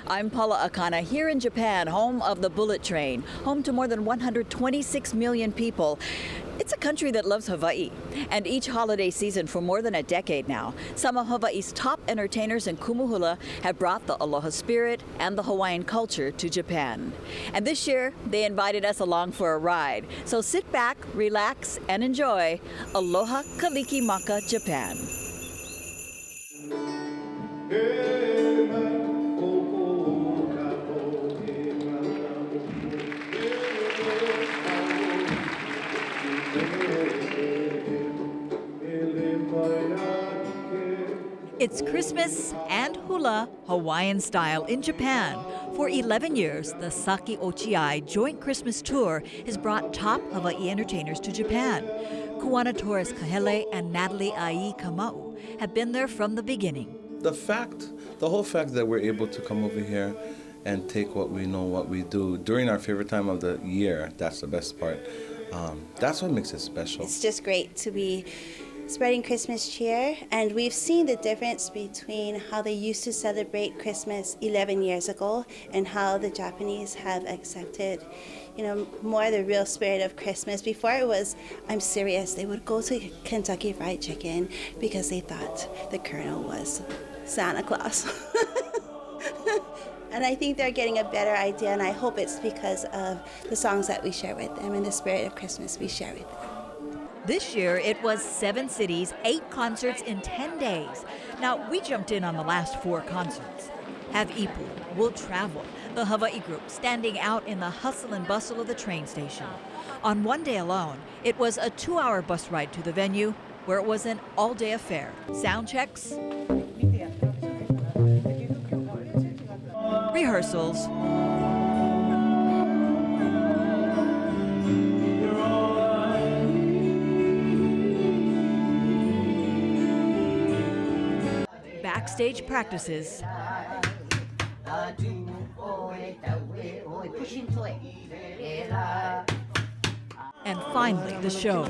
I'm Paula Akana here in Japan, home of the bullet train, home to more than 126 million people. It's a country that loves Hawaii, and each holiday season for more than a decade now, some of Hawaii's top entertainers in Hula have brought the Aloha spirit and the Hawaiian culture to Japan. And this year, they invited us along for a ride. So sit back, relax, and enjoy Aloha Kalikimaka, Japan. It's Christmas and hula Hawaiian style in Japan. For 11 years, the Saki Ochiai Joint Christmas Tour has brought top Hawaii entertainers to Japan. Kuana Torres Kahele and Nalei Kamau have been there from the beginning. The whole fact that we're able to come over here and take what we know, what we do during our favorite time of the year, that's the best part. That's what makes it special. It's just great to be spreading Christmas cheer, and we've seen the difference between how they used to celebrate Christmas 11 years ago and how the Japanese have accepted, more the real spirit of Christmas. Before it was, I'm serious, they would go to Kentucky Fried Chicken because they thought the Colonel was Santa Claus. And I think they're getting a better idea, and I hope it's because of the songs that we share with them and the spirit of Christmas we share with them. This year, it was 7 cities, 8 concerts in 10 days. Now, we jumped in on the last 4 concerts. Have Ipu, Will Travel, the Hawaii group standing out in the hustle and bustle of the train station. On one day alone, it was a 2-hour bus ride to the venue, where it was an all-day affair. Sound checks, rehearsals, backstage practices, and finally the show.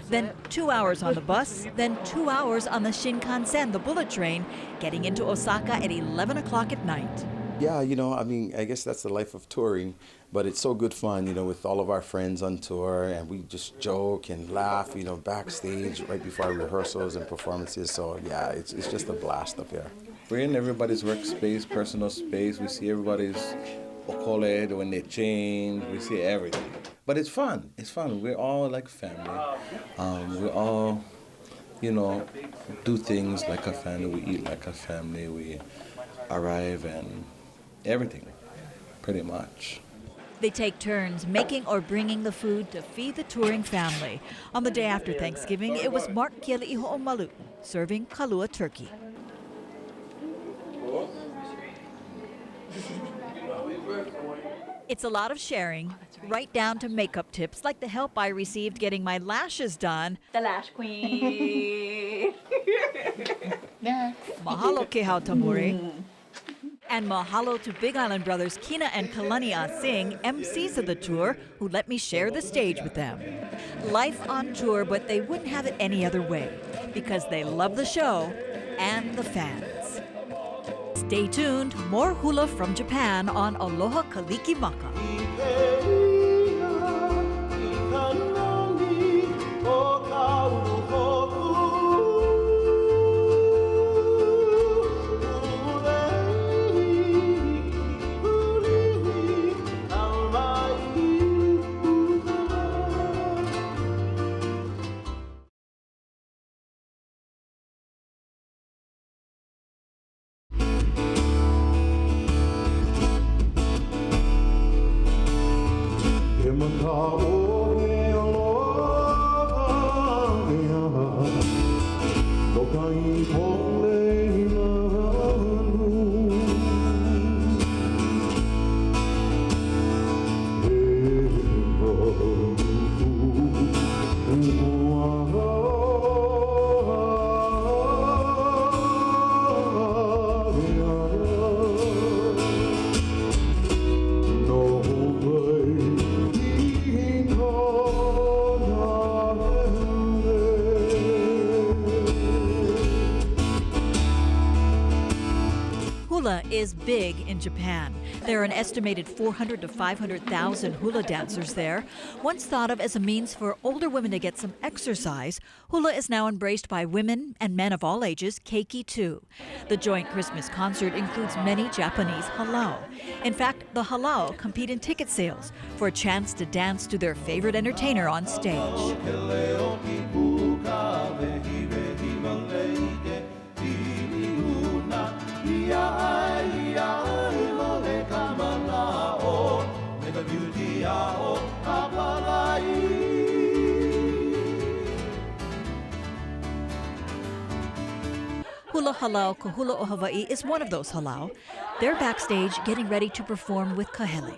Then 2 hours on the bus, then 2 hours on the Shinkansen, the bullet train, getting into Osaka at 11 o'clock at night. Yeah, I guess that's the life of touring, but it's so good fun, with all of our friends on tour, and we just joke and laugh, backstage right before our rehearsals and performances. So yeah, it's just a blast up here. We're in everybody's workspace, personal space. We see everybody's okole when they change. We see everything. But it's fun. It's fun. We're all like family. We all, do things like a family. We eat like a family. We arrive and everything, pretty much. They take turns making or bringing the food to feed the touring family. On the day after Thanksgiving, it was Mark Kiali'Ho'omalu serving kalua turkey. It's a lot of sharing, right down to makeup tips, like the help I received getting my lashes done. The lash queen. Mahalo Kehau Tamure. And mahalo to Big Island brothers Kina and Kalania Singh, MCs of the tour, who let me share the stage with them. Life on tour, but they wouldn't have it any other way, because they love the show and the fans. Stay tuned, more hula from Japan on Aloha Kalikimaka. Hula is big in Japan. There are an estimated 400 to 500,000 hula dancers there. Once thought of as a means for older women to get some exercise, hula is now embraced by women and men of all ages, keiki too. The joint Christmas concert includes many Japanese Hälau. In fact, the Hälau compete in ticket sales for a chance to dance to their favorite entertainer on stage. Hula Hälau Kahula o Hawaii is one of those Hälau. They're backstage getting ready to perform with Kahele.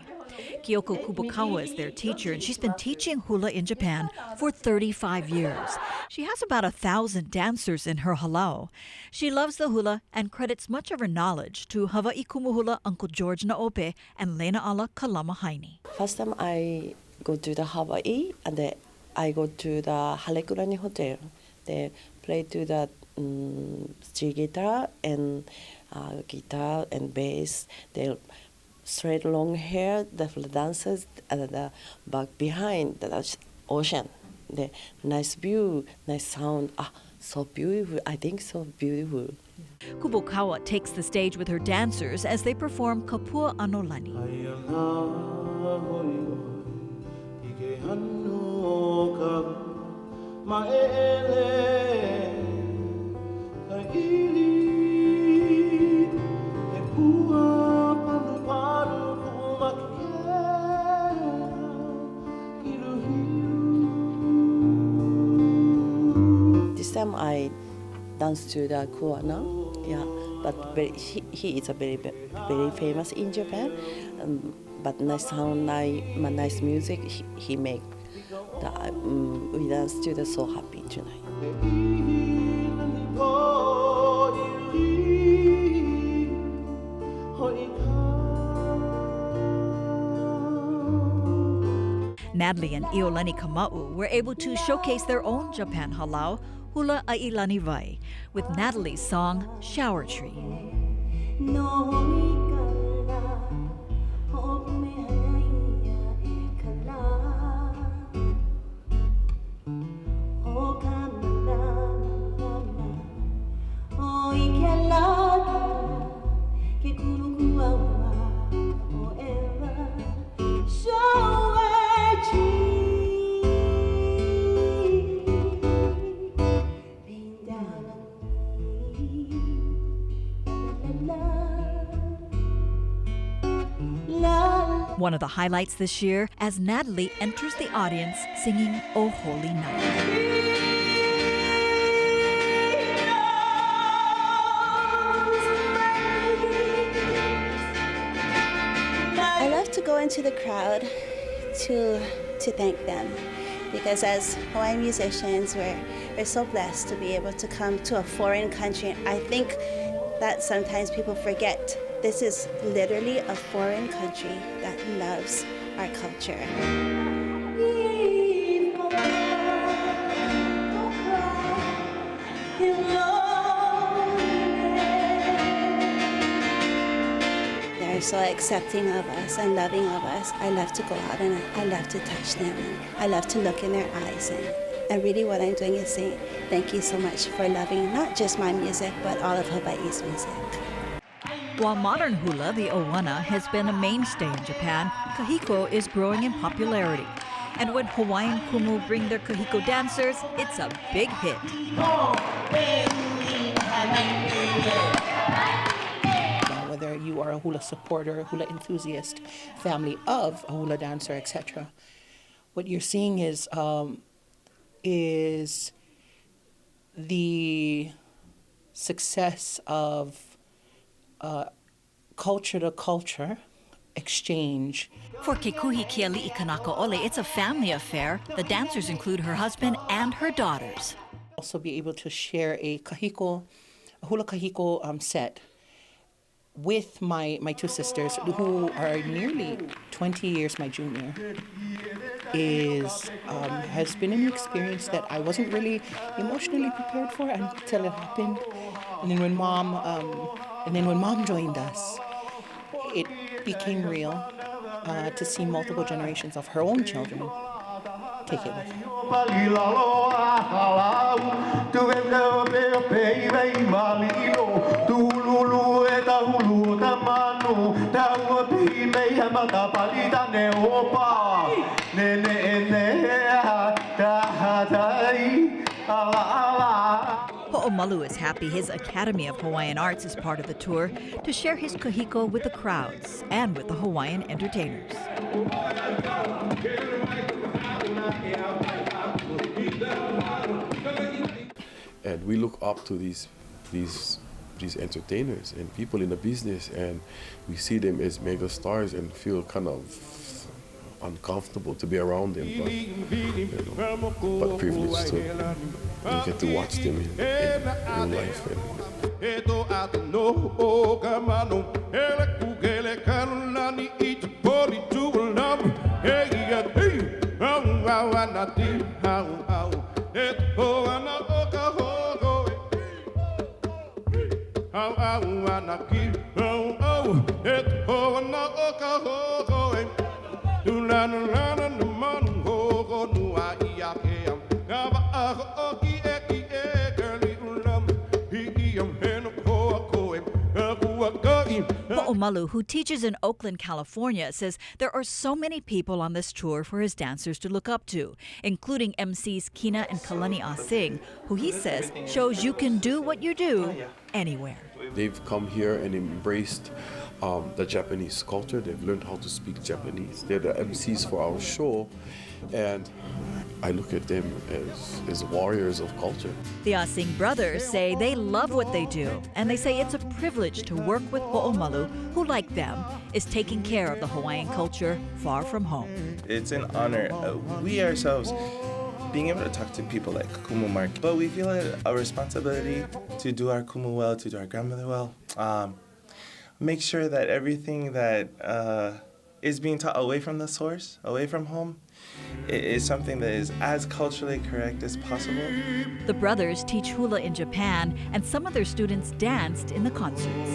Kyoko Kubokawa is their teacher, and she's been teaching hula in Japan for 35 years. She has about 1,000 dancers in her Hälau. She loves the hula and credits much of her knowledge to Hawaii Kumuhula Uncle George Naope and Lena Ala Kalama Haini. First time I go to the Hawaii, and then I go to the Halekulani Hotel. They play to the steel guitar and guitar and bass. They straight long hair, the dancers, and the back behind the ocean. The nice view, nice sound. So beautiful. I think so beautiful. Kubokawa takes the stage with her dancers as they perform Kapua Anolani. This time I dance to the Kuana, but he is a very famous in Japan. But nice sound, nice music he make. We dance to the So Happy tonight. Nalei and Iolani Kama'u were able to showcase their own Japan Hälau, Hula Ailani Vai, with Natalie's song Shower Tree. One of the highlights this year as Natalie enters the audience singing Oh Holy Night. I love to go into the crowd to thank them, because as Hawaiian musicians, we're so blessed to be able to come to a foreign country. I think that sometimes people forget this is literally a foreign country that loves our culture. They're so accepting of us and loving of us. I love to go out and I love to touch them. I love to look in their eyes. And really what I'm doing is saying, thank you so much for loving not just my music, but all of Hawaii's music. While modern hula, the Owana, has been a mainstay in Japan, kahiko is growing in popularity. And when Hawaiian kumu bring their kahiko dancers, it's a big hit. Whether you are a hula supporter, hula enthusiast, family of a hula dancer, etc., what you're seeing is the success of culture to culture exchange. For Kekuhi Kiali'i Kanaka Ole, it's a family affair. The dancers include her husband and her daughters. Also be able to share a hula kahiko set with my two sisters, who are nearly 20 years my junior, has been an experience that I wasn't really emotionally prepared for until it happened. And then when mom joined us, it became real to see multiple generations of her own children take it with her. Ho'omalu is happy his Academy of Hawaiian Arts is part of the tour to share his kahiko with the crowds and with the Hawaiian entertainers. And we look up to these entertainers and people in the business, and we see them as mega stars and feel kind of uncomfortable to be around them, but privileged to get to watch them in real life. Ho'omalu, who teaches in Oakland, California, says there are so many people on this tour for his dancers to look up to, including MCs Kina and Kalani Singh, who he says shows you can do what you do anywhere. They've come here and embraced the Japanese culture. They've learned how to speak Japanese. They're the MCs for our show, and I look at them as warriors of culture. The Singh brothers say they love what they do, and they say it's a privilege to work with Ho'omalu, who, like them, is taking care of the Hawaiian culture far from home. It's an honor. We ourselves, being able to talk to people like Kumu Mark, but we feel a responsibility to do our Kumu well, to do our grandmother well. Make sure that everything that is being taught away from the source, away from home, is something that is as culturally correct as possible. The brothers teach hula in Japan, and some of their students danced in the concerts.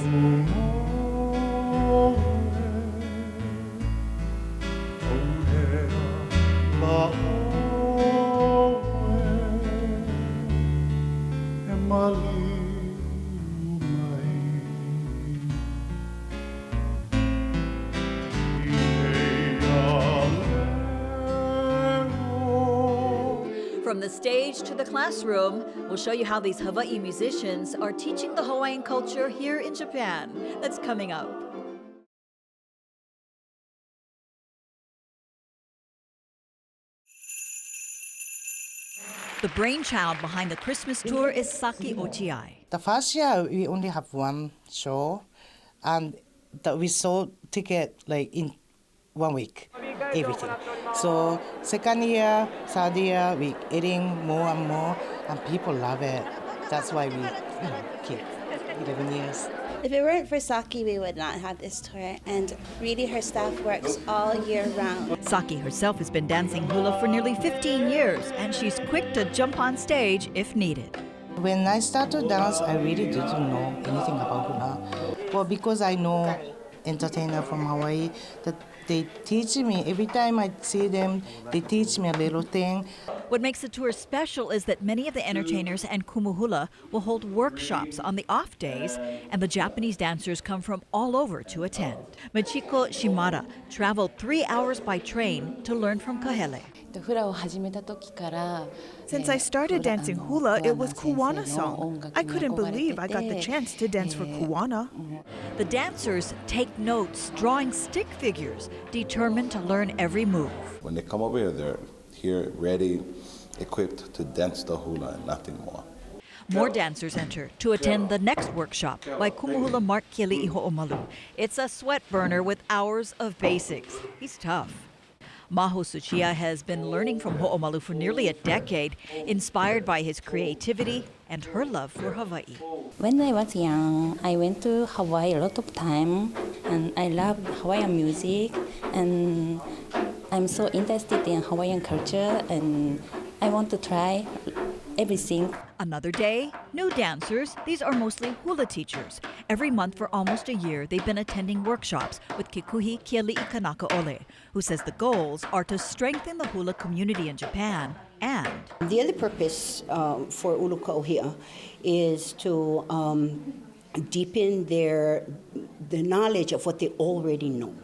From the stage to the classroom, we'll show you how these Hawaii musicians are teaching the Hawaiian culture here in Japan. That's coming up. The brainchild behind the Christmas tour is Saki Ochiai. The first year we only have one show, and we sold ticket like in 1 week, everything. So second year, third year, we eating more and more, and people love it. That's why we keep 11 years. If it weren't for Saki, we would not have this tour, and really her staff works all year round. Saki herself has been dancing hula for nearly 15 years, and she's quick to jump on stage if needed. When I started to dance, I really didn't know anything about hula. Well, because I know entertainer from Hawaii, that they teach me. Every time I see them, they teach me a little thing. What makes the tour special is that many of the entertainers and kumuhula will hold workshops on the off days, and the Japanese dancers come from all over to attend. Michiko Shimada traveled 3 hours by train to learn from Kahele. Since I started dancing hula, it was Kuwana song. I couldn't believe I got the chance to dance for Kuwana. The dancers take notes, drawing stick figures, determined to learn every move. When they come over here, they're here ready, equipped to dance the hula and nothing more. More dancers enter to attend the next workshop by Kumuhula Mark Kili Ho'omalu. It's a sweat burner with hours of basics. He's tough. Maho Tsuchiya has been learning from Ho'omalu for nearly a decade, inspired by his creativity and her love for Hawaii. When I was young, I went to Hawaii a lot of time, and I love Hawaiian music, and I'm so interested in Hawaiian culture, and I want to try everything. Another day, new dancers. These are mostly hula teachers. Every month for almost a year, they've been attending workshops with Kikuhi Kiali'i Kanaka Ole, who says the goals are to strengthen the hula community in Japan and... The other purpose for Uluka Ohia is to deepen the knowledge of what they already know.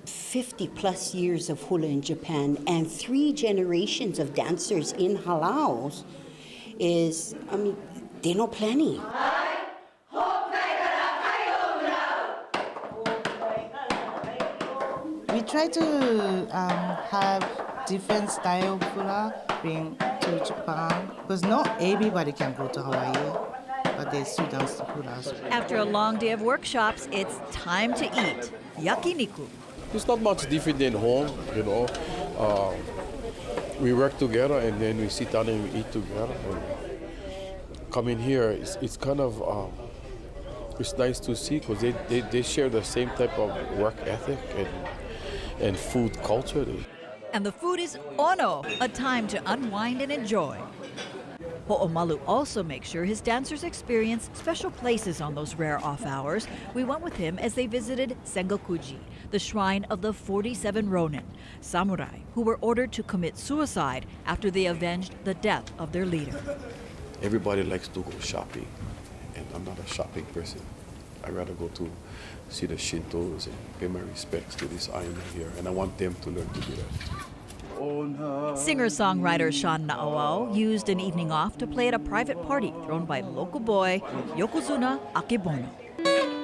50 plus years of hula in Japan and 3 generations of dancers in Hälau is, they know plenty. We try to have different style of hula bring to Japan because not everybody can go to Hawaii, but they still dance the hula. After a long day of workshops, it's time to eat yakiniku. It's not much different than home, you know. We work together and then we sit down and we eat together. And coming here, it's kind of, it's nice to see because they share the same type of work ethic and food culture. And the food is ono, a time to unwind and enjoy. Ho'omalu also makes sure his dancers experience special places on those rare off hours. We went with him as they visited Sengokuji, the shrine of the 47 Ronin, samurai who were ordered to commit suicide after they avenged the death of their leader. Everybody likes to go shopping, and I'm not a shopping person. I'd rather go to see the Shintos and pay my respects to this island here, and I want them to learn to do that. Singer-songwriter Sean Na'awao used an evening off to play at a private party thrown by local boy Yokozuna Akebono.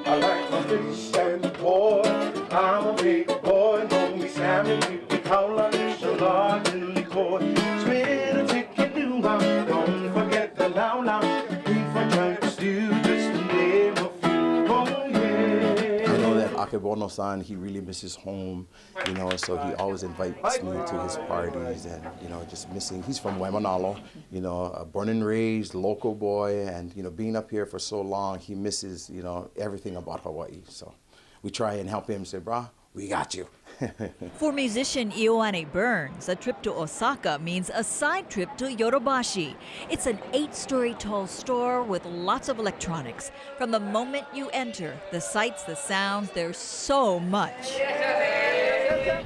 I like my fish and pork. I'm a big boy, know me salmon, we Kahula, Aloha, sweet a chicken do don't forget the lao lao, beef and jerk stew, just the name of food. Oh yeah. I know that Akebono-san, he really misses home, you know, so he always invites me to his parties and, you know, just missing. He's from Waimanalo, you know, born and raised, local boy, and, you know, being up here for so long, he misses, you know, everything about Hawaii. So we try and help him say, brah, we got you. For musician Ioane Burns, a trip to Osaka means a side trip to Yodobashi. It's an 8-story tall store with lots of electronics. From the moment you enter, the sights, the sounds, there's so much.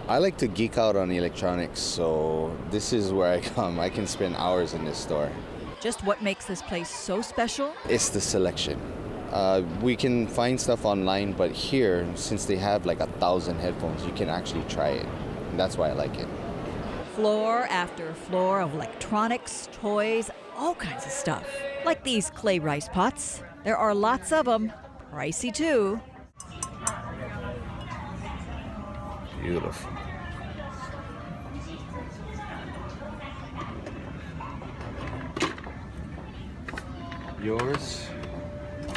I like to geek out on electronics, so this is where I come. I can spend hours in this store. Just what makes this place so special? It's the selection. We can find stuff online, but here, since they have like 1,000 headphones, you can actually try it. And that's why I like it. Floor after floor of electronics, toys, all kinds of stuff. Like these clay rice pots. There are lots of them. Pricey too. Beautiful. Yours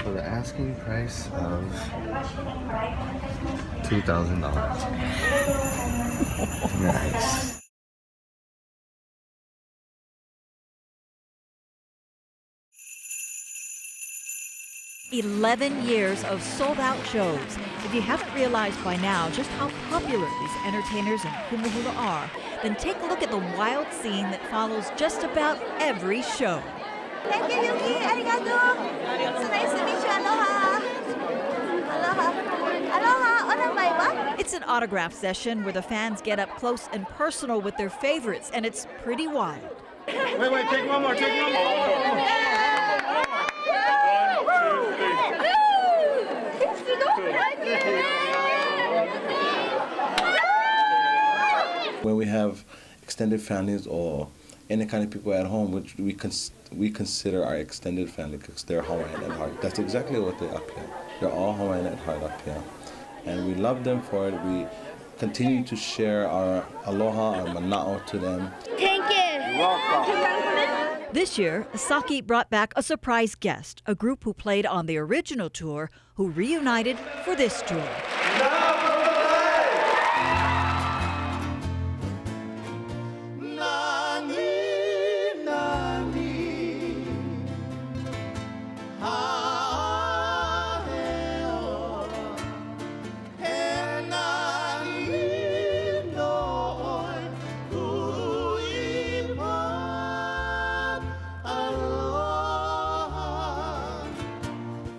for the asking price of $2,000. Nice. "11 years of sold-out shows. If you haven't realized by now just how popular these entertainers in Kumuhula are, then take a look at the wild scene that follows just about every show. Thank you, Yuki. Arigato. It's nice to meet you. Aloha. Aloha. Aloha. Onamaiwa. It's an autograph session where the fans get up close and personal with their favorites, and it's pretty wild. Wait, take one more, take one more. When we have extended families or any kind of people at home, which we consider our extended family because they're Hawaiian at heart. That's exactly what they're up here. They're all Hawaiian at heart up here. And we love them for it. We continue to share our aloha, our mana'o to them. Thank you. You're welcome. This year, Saki brought back a surprise guest, a group who played on the original tour, who reunited for this tour.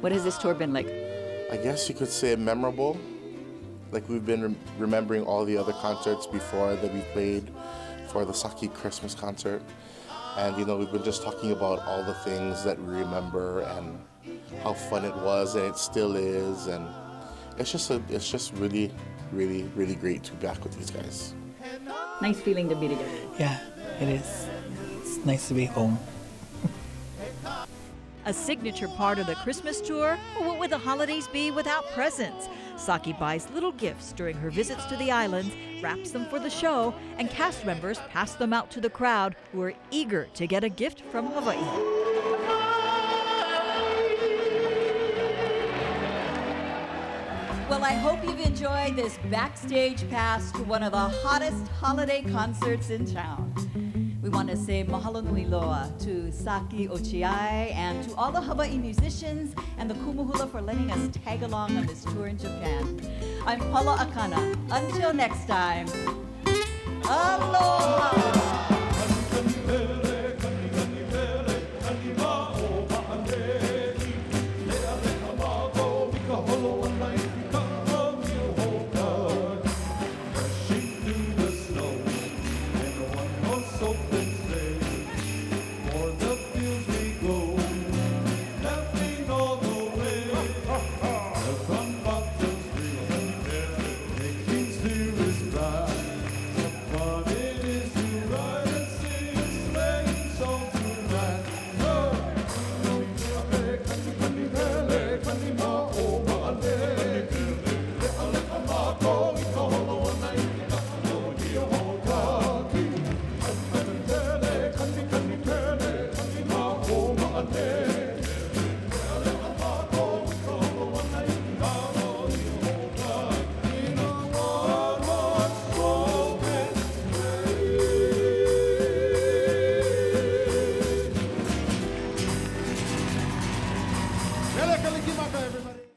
What has this tour been like? I guess you could say memorable. Like we've been remembering all the other concerts before that we played for the Saki Christmas concert. And we've been just talking about all the things that we remember and how fun it was and it still is. And it's just really, really, really great to be back with these guys. Nice feeling to be together. Yeah, it is. It's nice to be home. A signature part of the Christmas tour? Well, what would the holidays be without presents? Saki buys little gifts during her visits to the islands, wraps them for the show, and cast members pass them out to the crowd who are eager to get a gift from Hawaii. Well, I hope you've enjoyed this backstage pass to one of the hottest holiday concerts in town. We want to say mahalo nui loa to Saki Ochiai and to all the Hawaii musicians and the Hula for letting us tag along on this tour in Japan. I'm Paula Akana. Until next time, aloha!